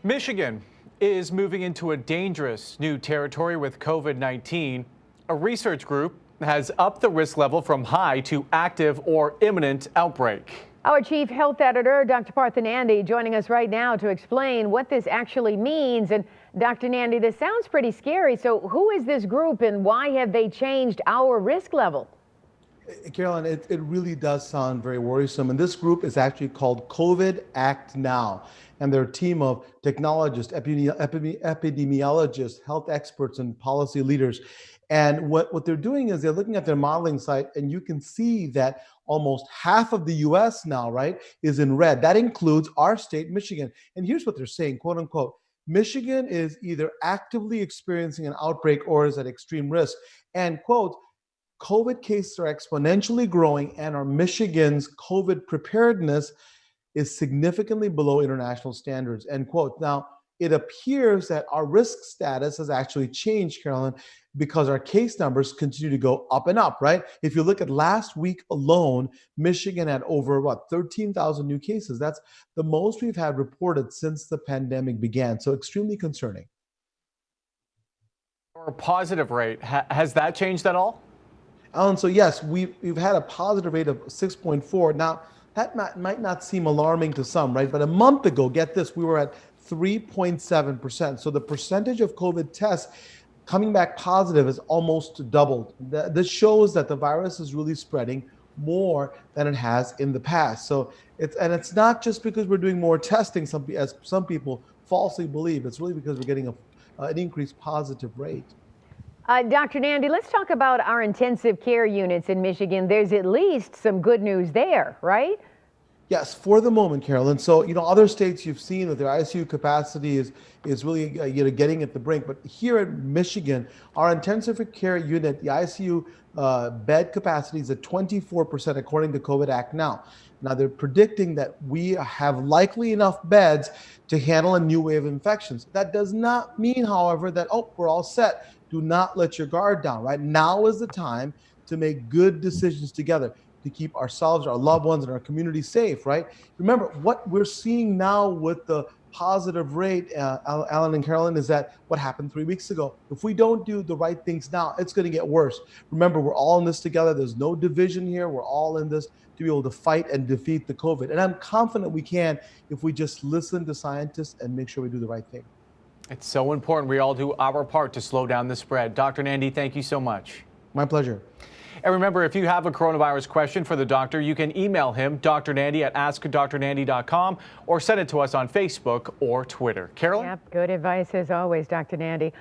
Michigan is moving into a dangerous new territory with COVID-19. A research group has upped the risk level from high to active or imminent outbreak. Our chief health editor, Dr. Partha Nandi, joining us right now to explain what this actually means. And Dr. Nandi, this sounds pretty scary. So who is this group and why have they changed our risk level? Carolyn, it really does sound very worrisome. And this group is actually called COVID Act Now. And they're a team of technologists, epidemiologists, health experts, and policy leaders. And what they're doing is they're looking at their modeling site, and you can see that almost half of the US now, right, is in red. That includes our state, Michigan. And here's what they're saying, quote unquote, Michigan is either actively experiencing an outbreak or is at extreme risk. And quote, COVID cases are exponentially growing, and our Michigan's COVID preparedness is significantly below international standards, end quote. Now, it appears that our risk status has actually changed, Carolyn, because our case numbers continue to go up and up, right? If you look at last week alone, Michigan had over, 13,000 new cases. That's the most we've had reported since the pandemic began. So extremely concerning. Our positive rate, has that changed at all? Alan, so yes, we've had a positive rate of 6.4. Now, that might not seem alarming to some, right? But a month ago, get this, we were at 3.7%. So the percentage of COVID tests coming back positive has almost doubled. This shows that the virus is really spreading more than it has in the past. So it's not just because we're doing more testing, as some people falsely believe. It's really because we're getting an increased positive rate. Dr. Nandi, let's talk about our intensive care units in Michigan. There's at least some good news there, right? Yes, for the moment, Carolyn. So, other states you've seen that their ICU capacity is really, getting at the brink. But here in Michigan, our intensive care unit, the ICU bed capacity is at 24%, according to COVID Act Now. Now, they're predicting that we have likely enough beds to handle a new wave of infections. That does not mean, however, that, we're all set. Do not let your guard down, right? Now is the time to make good decisions together to keep ourselves, our loved ones, and our community safe, right? Remember, what we're seeing now with the positive rate, Alan and Carolyn, is that what happened 3 weeks ago. If we don't do the right things now, it's going to get worse. Remember, we're all in this together. There's no division here. We're all in this to be able to fight and defeat the COVID. And I'm confident we can if we just listen to scientists and make sure we do the right thing. It's so important we all do our part to slow down the spread. Dr. Nandi, thank you so much. My pleasure. And remember, if you have a coronavirus question for the doctor, you can email him, Dr. Nandi at askdrnandi.com, or send it to us on Facebook or Twitter. Carolyn? Yep, good advice as always, Dr. Nandi.